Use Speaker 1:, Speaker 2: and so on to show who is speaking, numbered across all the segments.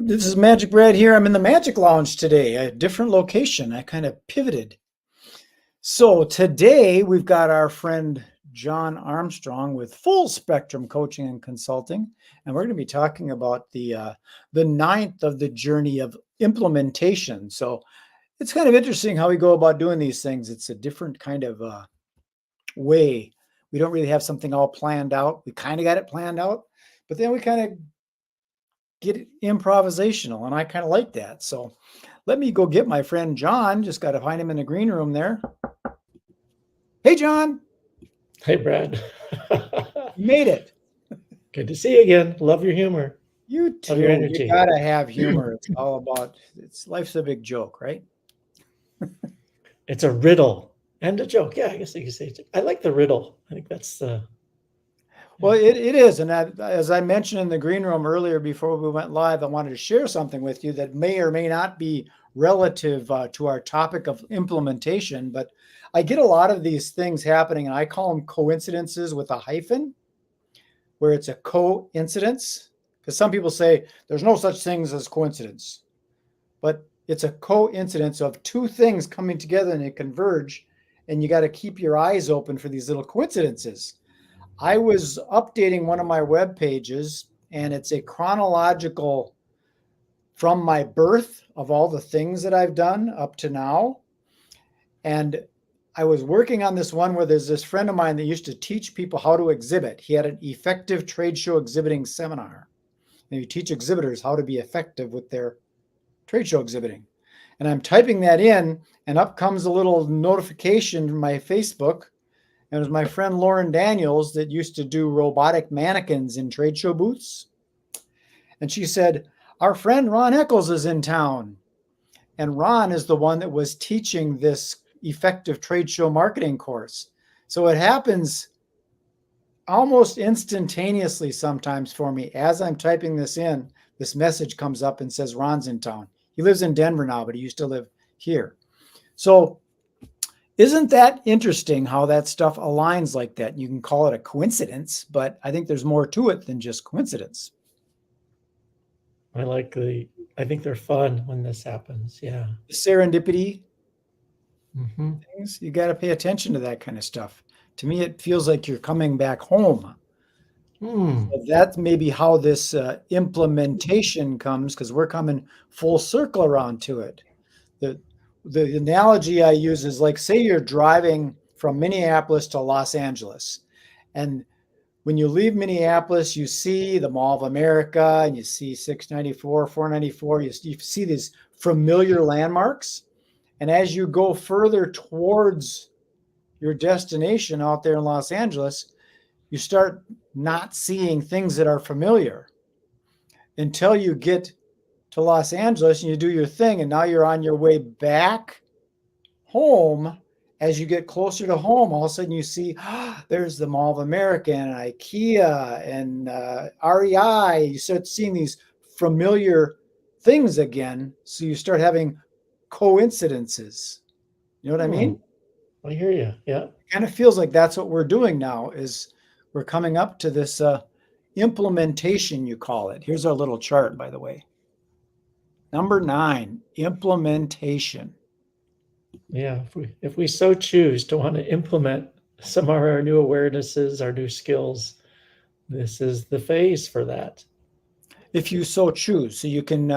Speaker 1: This is MagicBrad here. I'm in the Magic Lounge today, a different location. I kind of pivoted. So today we've got our friend John Armstrong with Full Spectrum Coaching and Consulting, and we're going to be talking about the ninth of the journey of implementation. So it's kind of interesting how we go about doing these things. It's a different kind of way. We don't really have something all planned out. We kind of got it planned out, but then we kind of get improvisational, and I kind of like that. So let me go get my friend John. Just got to find him in the green room there. Hey, John.
Speaker 2: Hey, Brad.
Speaker 1: You made it.
Speaker 2: Good to see you again. Love your humor.
Speaker 1: You too.
Speaker 2: Love your energy.
Speaker 1: You gotta have humor. It's all about, life's a big joke, right?
Speaker 2: It's a riddle and a joke. Yeah, I guess you could say I like the riddle. I think that's the...
Speaker 1: Well, it is. And as I mentioned in the green room earlier before we went live, I wanted to share something with you that may or may not be relative to our topic of implementation. But I get a lot of these things happening, and I call them coincidences with a hyphen, where it's a coincidence. Because some people say there's no such things as coincidence. But it's a coincidence of two things coming together and they converge. And you got to keep your eyes open for these little coincidences. I was updating one of my web pages, and it's a chronological from my birth of all the things that I've done up to now. And I was working on this one where there's this friend of mine that used to teach people how to exhibit. He had an effective trade show exhibiting seminar. And you teach exhibitors how to be effective with their trade show exhibiting. And I'm typing that in, and up comes a little notification from my Facebook. And it was my friend Lauren Daniels that used to do robotic mannequins in trade show booths. And she said, our friend Ron Eccles is in town. And Ron is the one that was teaching this effective trade show marketing course. So it happens almost instantaneously sometimes for me. As I'm typing this in, this message comes up and says Ron's in town. He lives in Denver now, but he used to live here. So isn't that interesting how that stuff aligns like that? You can call it a coincidence, but I think there's more to it than just coincidence.
Speaker 2: I think they're fun when this happens. Yeah.
Speaker 1: Serendipity
Speaker 2: Mm-hmm.
Speaker 1: things, you got to pay attention to that kind of stuff. To me, it feels like you're coming back home. So that's maybe how this implementation comes, because we're coming full circle around to it. The analogy I use is like, say you're driving from Minneapolis to Los Angeles. And when you leave Minneapolis, you see the Mall of America, and you see 694, 494. You see these familiar landmarks. And as you go further towards your destination out there in Los Angeles, you start not seeing things that are familiar until you get to Los Angeles and you do your thing, and now you're on your way back home. As you get closer to home, all of a sudden you see there's the Mall of America and IKEA and REI. You start seeing these familiar things again, so you start having coincidences. You know what I mean?
Speaker 2: I hear you. Yeah.
Speaker 1: It kind of feels like that's what we're doing now, is we're coming up to this implementation, you call it. Here's our little chart, by the way. Number 9, implementation.
Speaker 2: Yeah. If we so choose to want to implement some of our new awarenesses, our new skills, this is the phase for that.
Speaker 1: If you so choose. So you can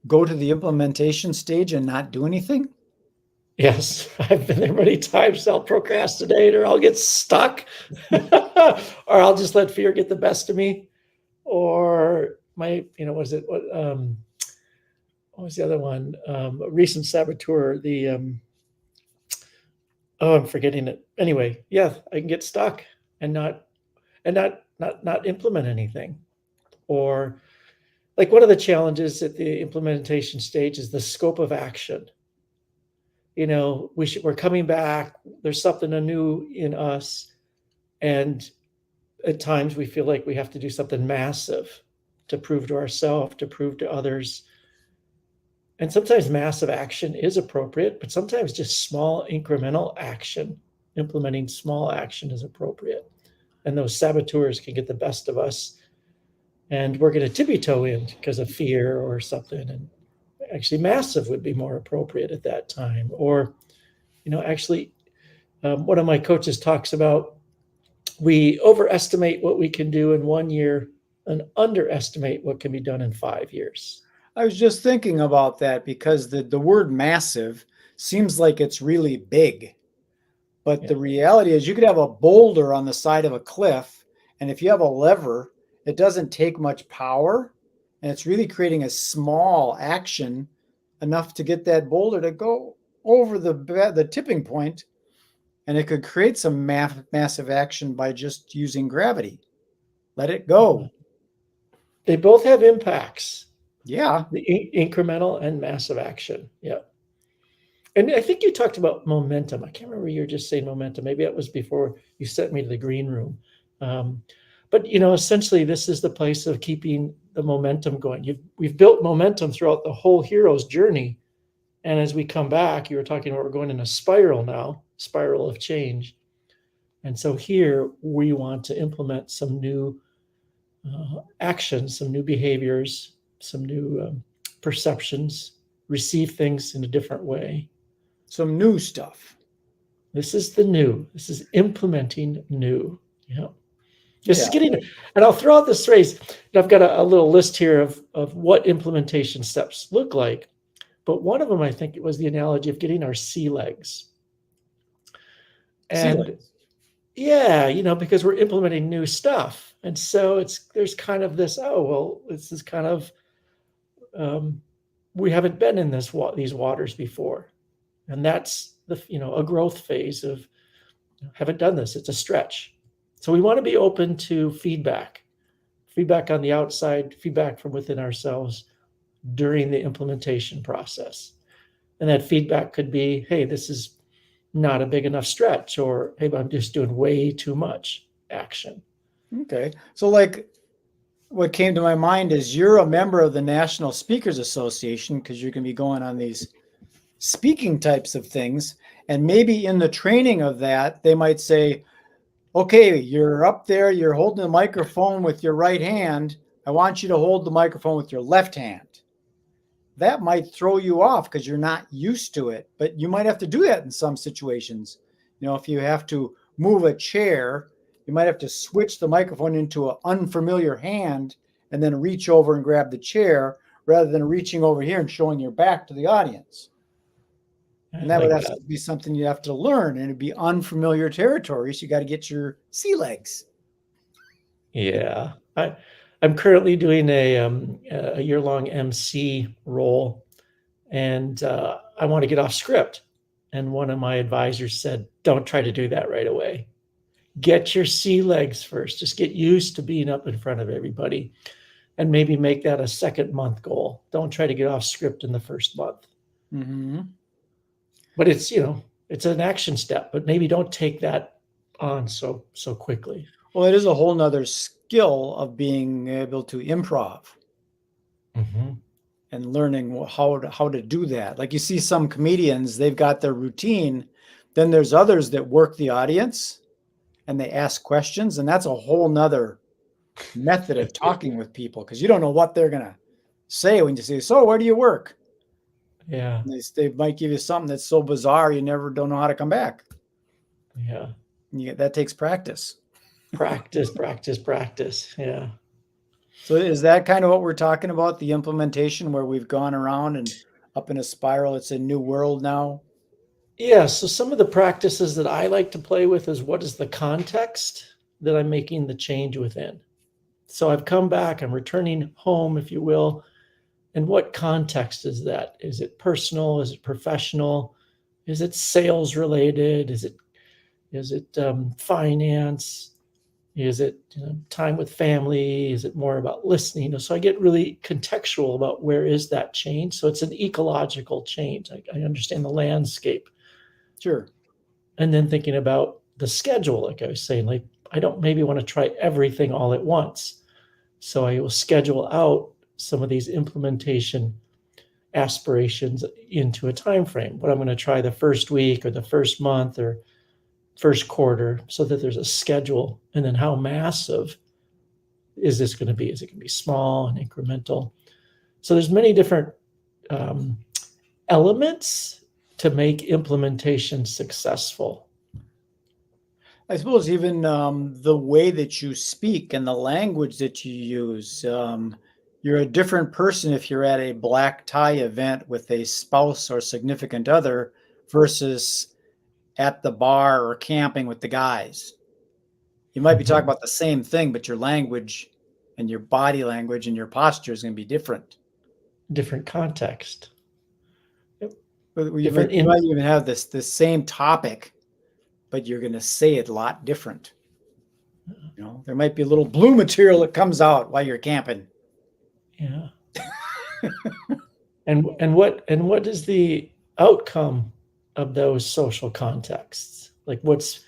Speaker 1: go to the implementation stage and not do anything?
Speaker 2: Yes, I've been there many times. I'll procrastinate, or I'll get stuck, or I'll just let fear get the best of me, or what was the other one? Recent saboteur, I'm forgetting it. Anyway, yeah, I can get stuck and not implement anything. Or like, one of the challenges at the implementation stage is the scope of action. We're coming back. There's something anew in us. And at times we feel like we have to do something massive to prove to ourselves, to prove to others. And sometimes massive action is appropriate, but sometimes just small incremental action, implementing small action, is appropriate. And those saboteurs can get the best of us and we're going to tippy toe in because of fear or something. And actually massive would be more appropriate at that time. Or, actually, one of my coaches talks about we overestimate what we can do in 1 year and underestimate what can be done in 5 years.
Speaker 1: I was just thinking about that because the word massive seems like it's really big. But
Speaker 2: Yeah.
Speaker 1: the reality is you could have a boulder on the side of a cliff, and if you have a lever, it doesn't take much power, and it's really creating a small action enough to get that boulder to go over the tipping point, and it could create some massive action by just using gravity. Let it go.
Speaker 2: They both have impacts,
Speaker 1: Yeah.
Speaker 2: the incremental and massive action. Yeah. And I think you talked about momentum. I can't remember, you were just saying momentum. Maybe that was before you sent me to the green room. But essentially, this is the place of keeping the momentum going. We've built momentum throughout the whole hero's journey. And as we come back, you were talking about we're going in a spiral now, spiral of change. And so here we want to implement some new actions, some new behaviors, some new perceptions, receive things in a different way.
Speaker 1: Some new stuff.
Speaker 2: This is the new. This is implementing new. Yeah. This is
Speaker 1: Yeah.
Speaker 2: getting, and I'll throw out this phrase. I've got a little list here of what implementation steps look like. But one of them, I think it was the analogy of getting our sea legs.
Speaker 1: Sea
Speaker 2: And
Speaker 1: legs.
Speaker 2: yeah, because we're implementing new stuff. And so there's kind of this, this is kind of, we haven't been in these waters before. And that's a growth phase of haven't done this. It's a stretch. So we want to be open to feedback on the outside, feedback from within ourselves during the implementation process. And that feedback could be, hey, this is not a big enough stretch, or hey, I'm just doing way too much action.
Speaker 1: Okay. So like what came to my mind is you're a member of the National Speakers Association because you're going to be going on these speaking types of things. And maybe in the training of that, they might say, okay, you're up there, you're holding the microphone with your right hand. I want you to hold the microphone with your left hand. That might throw you off because you're not used to it, but you might have to do that in some situations. If you have to move a chair, you might have to switch the microphone into an unfamiliar hand and then reach over and grab the chair rather than reaching over here and showing your back to the audience. And that would have to be something you have to learn, and it'd be unfamiliar territory. So you got to get your sea legs.
Speaker 2: Yeah. I'm currently doing a year-long MC role, and I want to get off script. And one of my advisors said, don't try to do that right away. Get your sea legs first. Just get used to being up in front of everybody, and maybe make that a second month goal. Don't try to get off script in the first month.
Speaker 1: Mm-hmm.
Speaker 2: But it's an action step, but maybe don't take that on so quickly.
Speaker 1: Well, it is a whole nother skill of being able to improv and learning how to do that. Like you see some comedians, they've got their routine. Then there's others that work the audience and they ask questions. And that's a whole nother method of talking with people because you don't know what they're going to say when you say, so where do you work?
Speaker 2: Yeah.
Speaker 1: And they might give you something that's so bizarre, you never don't know how to come back.
Speaker 2: Yeah.
Speaker 1: That takes practice.
Speaker 2: Practice. Yeah.
Speaker 1: So is that kind of what we're talking about, the implementation where we've gone around and up in a spiral? It's a new world now.
Speaker 2: Yeah. So some of the practices that I like to play with is what is the context that I'm making the change within? So I've come back, I'm returning home, if you will. And what context is that? Is it personal? Is it professional? Is it sales related? Is it finance? Is it time with family? Is it more about listening? So I get really contextual about where is that change. So it's an ecological change. I understand the landscape.
Speaker 1: Sure.
Speaker 2: And then thinking about the schedule, like I was saying, like I don't maybe want to try everything all at once. So I will schedule out some of these implementation aspirations into a time frame. What I'm going to try the first week or the first month or first quarter, so that there's a schedule, and then how massive is this going to be? Is it going to be small and incremental? So there's many different elements to make implementation successful.
Speaker 1: I suppose even the way that you speak and the language that you use, you're a different person if you're at a black tie event with a spouse or significant other versus at the bar or camping with the guys. You might be talking about the same thing, but your language and your body language and your posture is going to be different.
Speaker 2: Different context.
Speaker 1: You might even have the same topic, but you're going to say it a lot different. You know, there might be a little blue material that comes out while you're camping.
Speaker 2: Yeah. and what is the outcome of those social contexts? Like, what's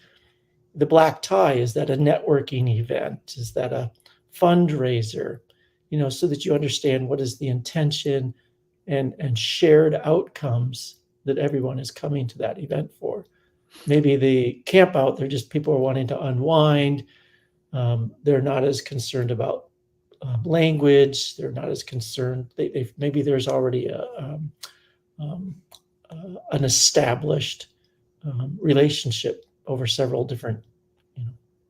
Speaker 2: the black tie? Is that a networking event? Is that a fundraiser? You know, so that you understand what is the intention and shared outcomes that everyone is coming to that event for. Maybe the camp out, they're just people are wanting to unwind. They're not as concerned about language. They're not as concerned. Maybe there's already an established relationship over several different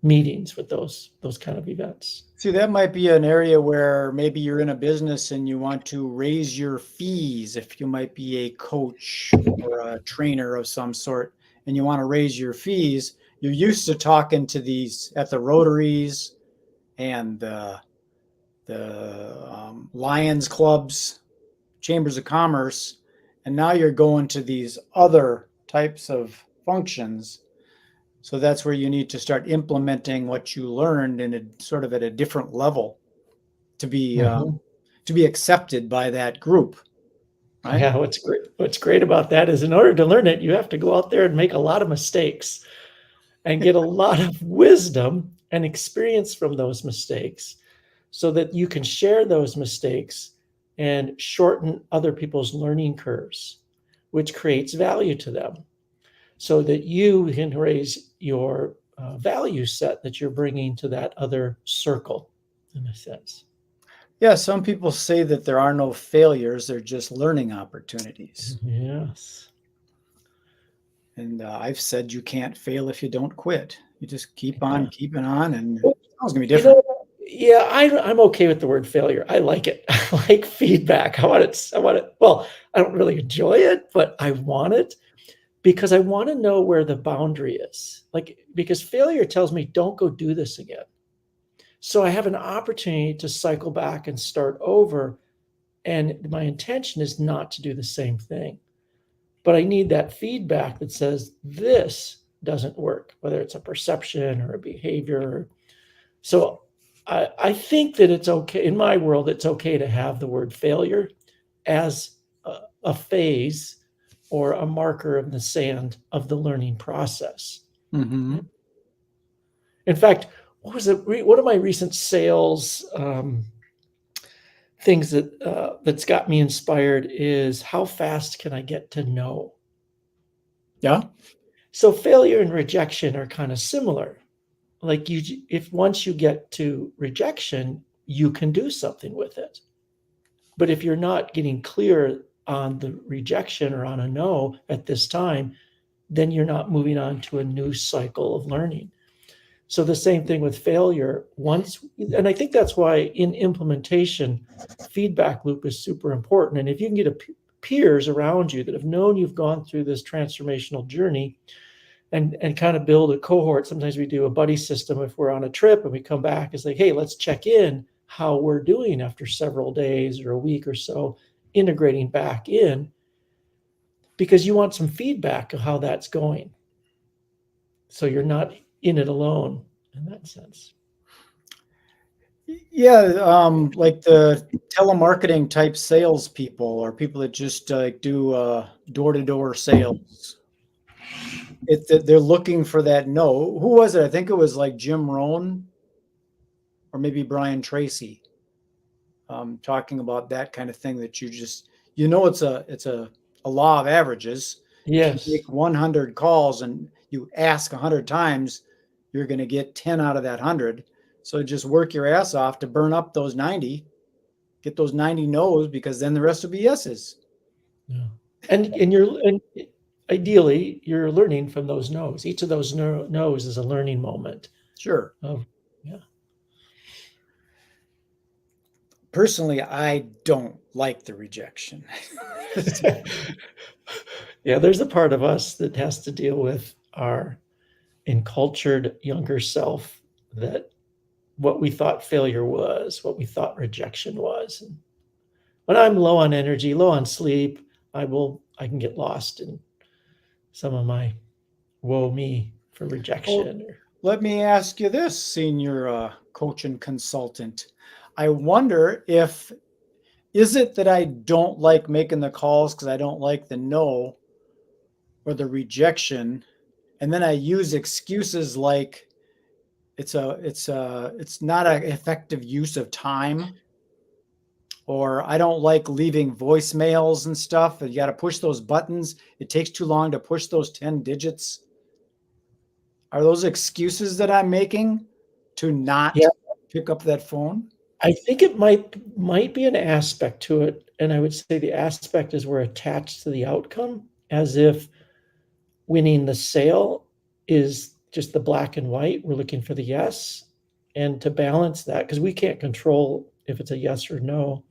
Speaker 2: meetings with those kind of events.
Speaker 1: See, that might be an area where maybe you're in a business and you want to raise your fees if you might be a coach or a trainer of some sort and you want to raise your fees. You're used to talking to these at the Rotaries and the Lions clubs, chambers of commerce, and now you're going to these other types of functions. So that's where you need to start implementing what you learned in a sort of at a different level to be accepted by that group. Right?
Speaker 2: Yeah, what's great about that is in order to learn it, you have to go out there and make a lot of mistakes and get a lot of wisdom and experience from those mistakes so that you can share those mistakes and shorten other people's learning curves, which creates value to them so that you can raise your value set that you're bringing to that other circle, in a sense.
Speaker 1: Yeah, some people say that there are no failures, they're just learning opportunities.
Speaker 2: Yes.
Speaker 1: And I've said you can't fail if you don't quit. You just keep on keeping on, and it's going to be different.
Speaker 2: Yeah, I'm okay with the word failure. I like it. I like feedback. I want it. Well, I don't really enjoy it, but I want it because I want to know where the boundary is. Like, because failure tells me don't go do this again. So I have an opportunity to cycle back and start over. And my intention is not to do the same thing. But I need that feedback that says this doesn't work, whether it's a perception or a behavior. So I think that it's okay, in my world, it's okay to have the word failure as a phase or a marker in the sand of the learning process.
Speaker 1: Mm-hmm.
Speaker 2: In fact, one of my recent sales things that's got me inspired is how fast can I get to know?
Speaker 1: Yeah.
Speaker 2: So failure and rejection are kind of similar. Like if once you get to rejection, you can do something with it. But if you're not getting clear on the rejection or on a no at this time, then you're not moving on to a new cycle of learning. So the same thing with failure. And I think that's why in implementation, feedback loop is super important. And if you can get peers around you that have known you've gone through this transformational journey and kind of build a cohort. Sometimes we do a buddy system if we're on a trip and we come back, it's like, hey, let's check in how we're doing after several days or a week or so, integrating back in, because you want some feedback of how that's going. So you're not in it alone in that sense.
Speaker 1: Yeah, like the telemarketing type salespeople or people that just do door-to-door sales. They're looking for that no. Who was it? I think it was like Jim Rohn or maybe Brian Tracy talking about that kind of thing that it's a law of averages.
Speaker 2: Yes.
Speaker 1: If you make 100 calls and you ask 100 times, you're going to get 10 out of that 100. So just work your ass off to burn up those 90, get those 90 no's, because then the rest will be yeses.
Speaker 2: Yeah. And ideally you're learning from those no's. Each of those no's is a learning moment
Speaker 1: Sure.
Speaker 2: of, yeah.
Speaker 1: Personally, I don't like the rejection.
Speaker 2: Yeah, there's a part of us that has to deal with our encultured younger self, that what we thought failure was, what we thought rejection was. And when I'm low on energy, low on sleep, I can get lost in some of my woe me for rejection.
Speaker 1: Well, let me ask you this, senior coach and consultant. I wonder is it that I don't like making the calls because I don't like the no or the rejection, and then I use excuses like it's not an effective use of time, or I don't like leaving voicemails and stuff, and you got to push those buttons. It takes too long to push those 10 digits. Are those excuses that I'm making to not pick up that phone?
Speaker 2: I think it might be an aspect to it, and I would say the aspect is we're attached to the outcome, as if winning the sale is just the black and white. We're looking for the yes, and to balance that, because we can't control if it's a yes or no,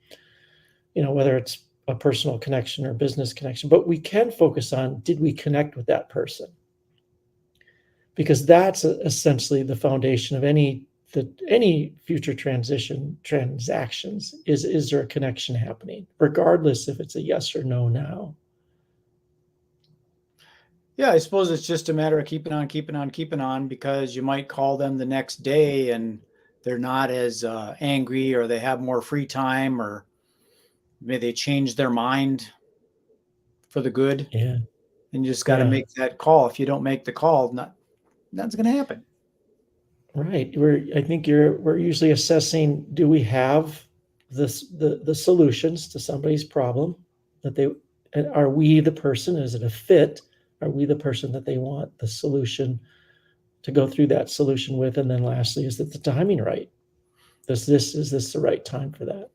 Speaker 2: whether it's a personal connection or business connection, but we can focus on, did we connect with that person? Because that's essentially the foundation of any future transactions. Is there a connection happening, regardless if it's a yes or no now?
Speaker 1: Yeah, I suppose it's just a matter of keeping on, because you might call them the next day and they're not as angry, or they have more free time, or maybe they change their mind for the good.
Speaker 2: Yeah.
Speaker 1: And you just got to make that call. If you don't make the call, nothing's going to happen.
Speaker 2: Right. We're usually assessing, do we have the solutions to somebody's problem, and are we the person? Is it a fit? Are we the person that they want the solution to go through that solution with? And then lastly, is that the timing right? Is this the right time for that?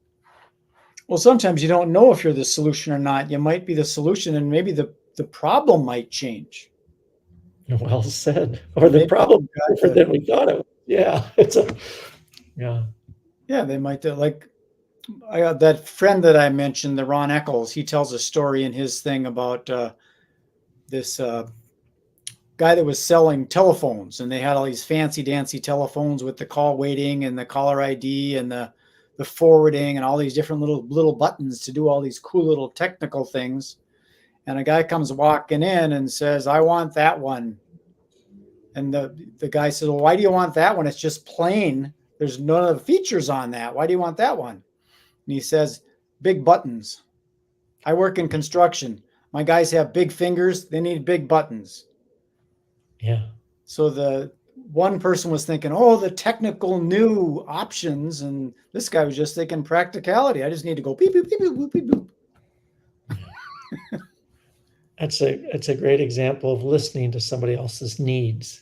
Speaker 1: Well, sometimes you don't know if you're the solution or not. You might be the solution, and maybe the problem might change.
Speaker 2: Well said. Or the problem different than we thought it was. Yeah.
Speaker 1: Yeah, they might like that friend that I mentioned, the Ron Eccles. He tells a story in his thing about this guy that was selling telephones, and they had all these fancy dancy telephones with the call waiting and the caller ID and the forwarding and all these different little buttons to do all these cool little technical things. And a guy comes walking in and says, "I want that one." And the guy says, "Well, why do you want that one? It's just plain. There's none of the features on that. Why do you want that one?" And he says, "Big buttons. I work in construction. My guys have big fingers. They need big buttons."
Speaker 2: Yeah.
Speaker 1: So the one person was thinking, "Oh, the technical new options." And this guy was just thinking practicality. I just need to go beep, beep, beep, beep, beep, beep, beep.
Speaker 2: That's a great example of listening to somebody else's needs,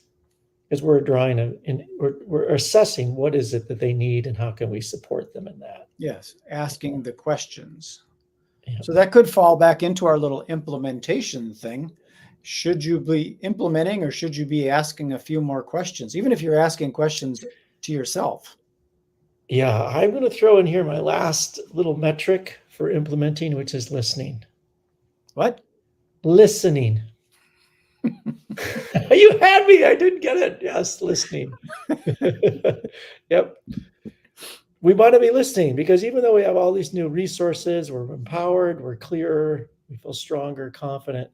Speaker 2: because we're assessing what is it that they need and how can we support them in that.
Speaker 1: Yes, asking the questions.
Speaker 2: Yeah.
Speaker 1: So that could fall back into our little implementation thing. Should you be implementing, or should you be asking a few more questions, even if you're asking questions to yourself?
Speaker 2: Yeah, I'm going to throw in here my last little metric for implementing, which is listening.
Speaker 1: What?
Speaker 2: Listening. You had me. I didn't get it. Yes, listening. Yep. We want to be listening, because even though we have all these new resources, we're empowered, we're clearer, we feel stronger, confident.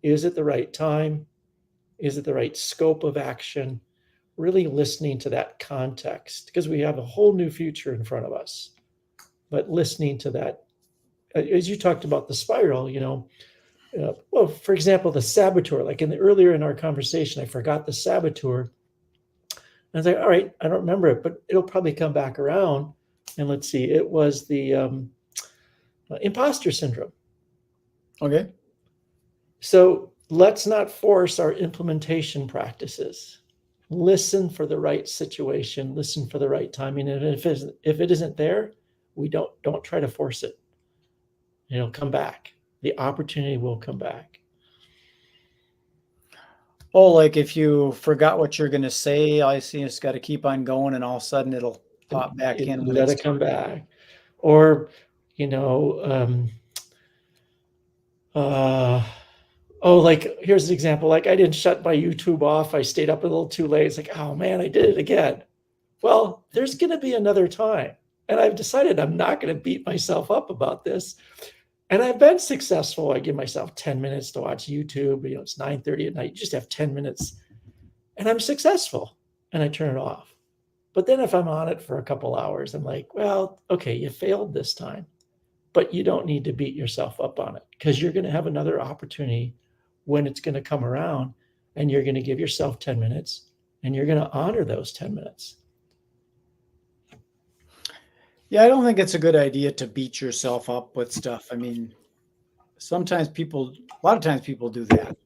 Speaker 2: Is it the right time? Is it the right scope of action? Really listening to that context, because we have a whole new future in front of us. But listening to that, as you talked about the spiral, well, for example, the saboteur, like earlier in our conversation, I forgot the saboteur. I was like, all right, I don't remember it, but it'll probably come back around. And let's see, it was the imposter syndrome.
Speaker 1: Okay.
Speaker 2: So let's not force our implementation practices. listen for the right situation, listen for the right timing. And if it isn't there, we don't try to force it. It'll come back. The opportunity will come back.
Speaker 1: Oh, like if you forgot what you're going to say, all you see is got to keep on going, and all of a sudden it'll pop back in when
Speaker 2: Let
Speaker 1: it's
Speaker 2: it come back. Or, like here's an example. Like I didn't shut my YouTube off. I stayed up a little too late. It's like, oh man, I did it again. Well, there's going to be another time. And I've decided I'm not going to beat myself up about this. And I've been successful. I give myself 10 minutes to watch YouTube. It's 9:30 at night. You just have 10 minutes. And I'm successful. And I turn it off. But then if I'm on it for a couple hours, I'm like, well, okay, you failed this time. But you don't need to beat yourself up on it, because you're going to have another opportunity when it's going to come around, and you're going to give yourself 10 minutes and you're going to honor those 10 minutes.
Speaker 1: Yeah, I don't think it's a good idea to beat yourself up with stuff. I mean, a lot of times people do that.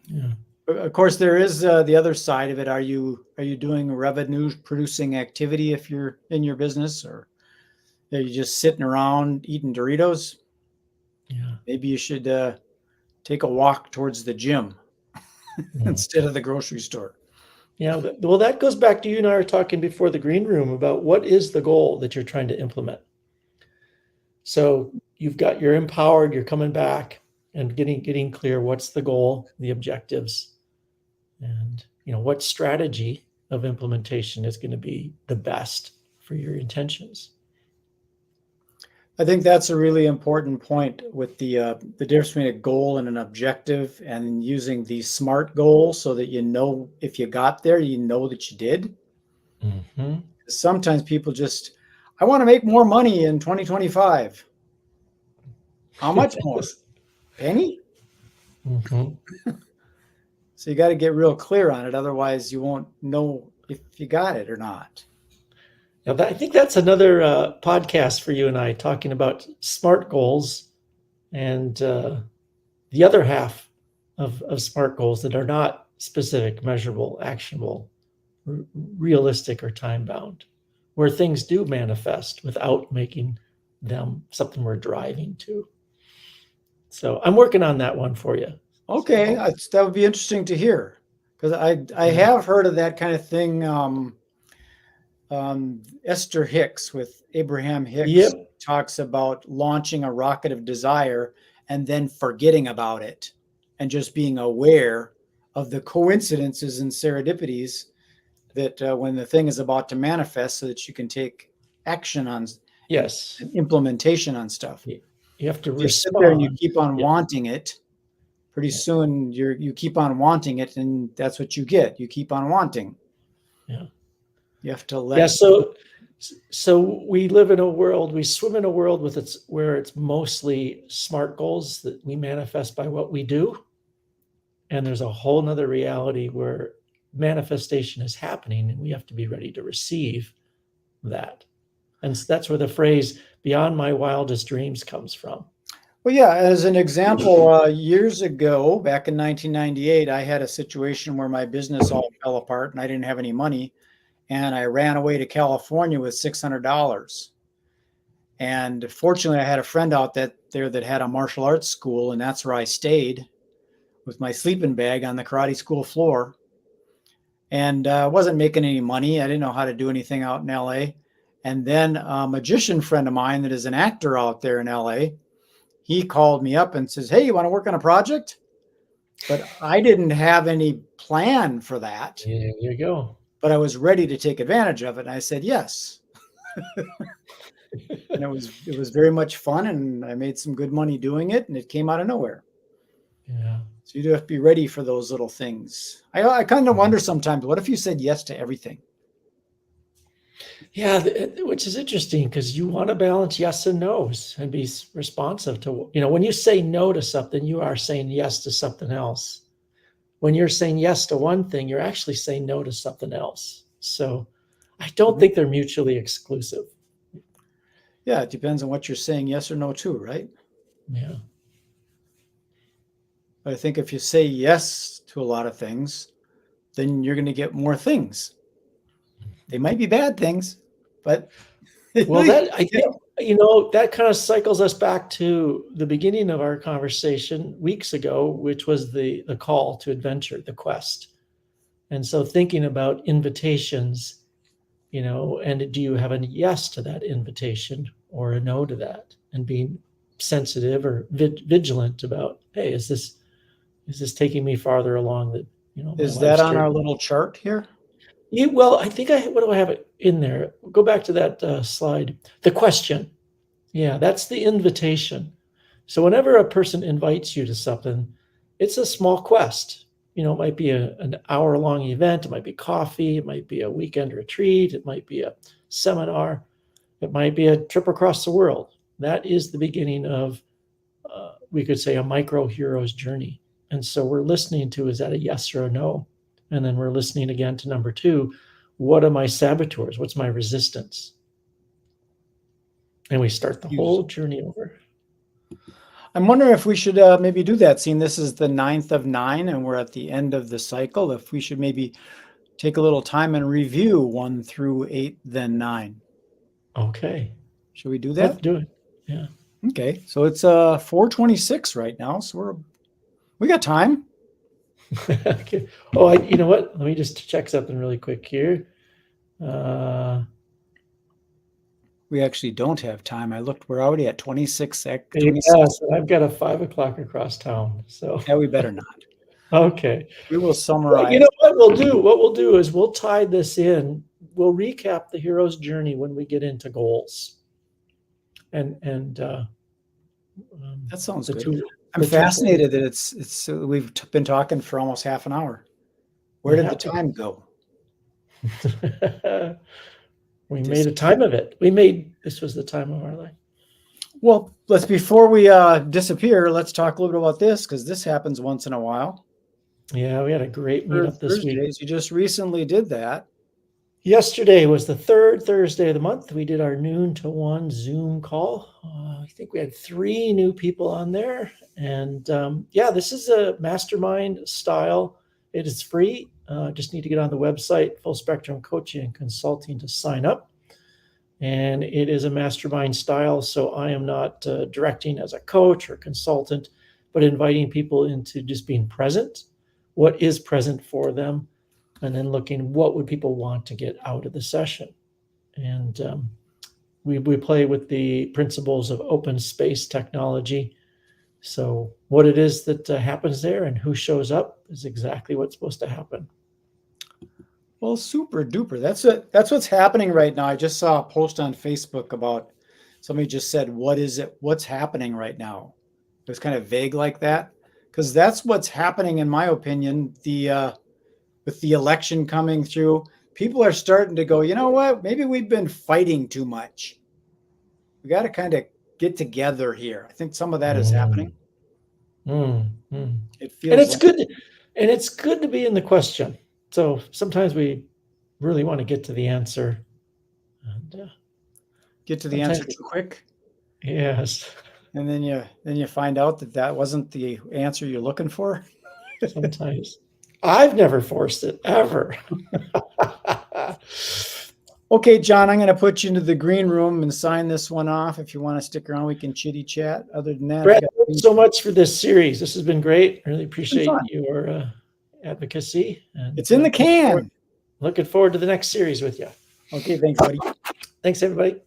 Speaker 2: Yeah.
Speaker 1: Of course, there is the other side of it. Are you doing revenue producing activity if you're in your business, or are you just sitting around eating Doritos?
Speaker 2: Yeah.
Speaker 1: Maybe you should take a walk towards the gym instead of the grocery store.
Speaker 2: Yeah. Well, that goes back to you and I were talking before the green room about what is the goal that you're trying to implement. So you're empowered, you're coming back and getting clear. What's the goal, the objectives, and what strategy of implementation is going to be the best for your intentions.
Speaker 1: I think that's a really important point with the difference between a goal and an objective, and using the SMART goal so that if you got there, that you did.
Speaker 2: Mm-hmm.
Speaker 1: Sometimes people I want to make more money in 2025. How much more? Penny?
Speaker 2: Mm-hmm.
Speaker 1: So you got to get real clear on it. Otherwise, you won't know if you got it or not.
Speaker 2: Now, I think that's another podcast for you and I, talking about SMART goals and the other half of SMART goals that are not specific, measurable, actionable, realistic, or time-bound, where things do manifest without making them something we're driving to. So I'm working on that one for you.
Speaker 1: Okay, that would be interesting to hear, because I have heard of that kind of thing. Esther Hicks with Abraham Hicks talks about launching a rocket of desire and then forgetting about it and just being aware of the coincidences and serendipities that when the thing is about to manifest, so that you can take action on implementation on stuff.
Speaker 2: You have to
Speaker 1: respond.
Speaker 2: You
Speaker 1: sit there and you keep on wanting it. Pretty soon you keep on wanting it, and that's what you get. You keep on wanting.
Speaker 2: Yeah.
Speaker 1: You have to let.
Speaker 2: Yeah. So we live in a world, we swim in a world where it's mostly SMART goals that we manifest by what we do. And there's a whole nother reality where manifestation is happening, and we have to be ready to receive that. And that's where the phrase "beyond my wildest dreams" comes from.
Speaker 1: Well, yeah, as an example, years ago, back in 1998, I had a situation where my business all fell apart and I didn't have any money. And I ran away to California with $600. And fortunately, I had a friend out there that had a martial arts school, and that's where I stayed with my sleeping bag on the karate school floor. And wasn't making any money. I didn't know how to do anything out in LA. And then a magician friend of mine that is an actor out there in LA, he called me up and says, "Hey, you want to work on a project?" But I didn't have any plan for that.
Speaker 2: Yeah, there you go.
Speaker 1: But I was ready to take advantage of it. And I said, yes. And it was very much fun, and I made some good money doing it, and it came out of nowhere.
Speaker 2: Yeah.
Speaker 1: So you do have to be ready for those little things. I kind of wonder sometimes, what if you said yes to everything?
Speaker 2: Yeah, which is interesting, because you want to balance yes and no's and be responsive to, when you say no to something, you are saying yes to something else. When you're saying yes to one thing, you're actually saying no to something else. So I don't think they're mutually exclusive.
Speaker 1: Yeah, it depends on what you're saying yes or no to, right?
Speaker 2: Yeah.
Speaker 1: But I think if you say yes to a lot of things, then you're going to get more things. They might be bad things, but
Speaker 2: well, that I think, that kind of cycles us back to the beginning of our conversation weeks ago, which was the call to adventure, the quest. And so thinking about invitations, and do you have a yes to that invitation or a no to that, and being sensitive or vigilant about, hey, is this taking me farther along that,
Speaker 1: is that on our little chart here?
Speaker 2: Yeah, well, I think what do I have it in there? Go back to that slide. The question. Yeah, that's the invitation. So whenever a person invites you to something, it's a small quest. It might be an hour-long event. It might be coffee. It might be a weekend retreat. It might be a seminar. It might be a trip across the world. That is the beginning of, we could say, a micro hero's journey. And so we're listening to, is that a yes or a no? And then we're listening again to number 2. What are my saboteurs? What's my resistance? And we start the whole journey over.
Speaker 1: I'm wondering if we should maybe do that, seeing this is the 9th of 9 and we're at the end of the cycle, if we should maybe take a little time and review 1 through 8, then 9.
Speaker 2: Okay.
Speaker 1: Should we do that?
Speaker 2: Let's do it. Yeah.
Speaker 1: Okay. So it's 4:26 right now. So we got time.
Speaker 2: Okay. Oh, you know what? Let me just check something really quick here.
Speaker 1: We actually don't have time. I looked, we're already at 26.
Speaker 2: Yes, I've got a 5 o'clock across town. So
Speaker 1: yeah, we better not.
Speaker 2: Okay.
Speaker 1: We will summarize.
Speaker 2: You know what we'll do? What we'll do is we'll tie this in. We'll recap the hero's journey when we get into goals. And
Speaker 1: that sounds good. I'm fascinated that it's we've been talking for almost half an hour. Where did the time go?
Speaker 2: We made a time of it. This was the time of our life.
Speaker 1: Well, before we disappear, let's talk a little bit about this, because this happens once in a while.
Speaker 2: Yeah, we had a great meetup this week.
Speaker 1: You just recently did that.
Speaker 2: Yesterday was the 3rd Thursday of the month. We did our noon to 1 Zoom call. I think we had 3 new people on there. And this is a mastermind style. It is free. Just need to get on the website, Full Spectrum Coaching and Consulting, to sign up. And it is a mastermind style. So I am not directing as a coach or consultant, but inviting people into just being present. What is present for them? And then looking, what would people want to get out of the session? And we play with the principles of open space technology. So what it is that happens there and who shows up is exactly what's supposed to happen.
Speaker 1: Well, super duper. That's what's happening right now. I just saw a post on Facebook about somebody just said, what is it? What's happening right now? It was kind of vague like that, because that's what's happening, in my opinion. With the election coming through, people are starting to go, you know what? Maybe we've been fighting too much. We got to kind of get together here. I think some of that is happening. It feels,
Speaker 2: and it's good. And it's good to be in the question. So sometimes we really want to get to the answer. And,
Speaker 1: get to the answer too quick.
Speaker 2: Yes.
Speaker 1: And then you find out that wasn't the answer you're looking for.
Speaker 2: Sometimes. I've never forced it, ever.
Speaker 1: Okay, John, I'm going to put you into the green room and sign this one off. If you want to stick around, we can chitty chat. Other than that,
Speaker 2: Brad, thanks so much for this series. This has been great. I really appreciate your advocacy. And
Speaker 1: it's in the can.
Speaker 2: Looking forward to the next series with you.
Speaker 1: Okay, thanks, buddy.
Speaker 2: Thanks, everybody.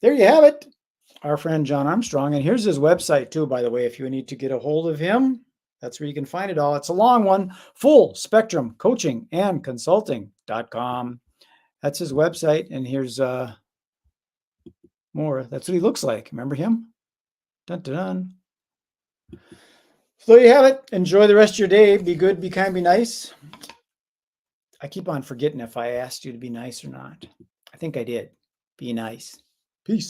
Speaker 1: There you have it. Our friend John Armstrong. And here's his website, too, by the way, if you need to get a hold of him. That's where you can find it all. It's a long one, Full Spectrum Coaching and Consulting.com. That's his website. And here's more. That's what he looks like. Remember him? Dun, dun, dun. So there you have it. Enjoy the rest of your day. Be good, be kind, be nice. I keep on forgetting if I asked you to be nice or not. I think I did. Be nice. Peace.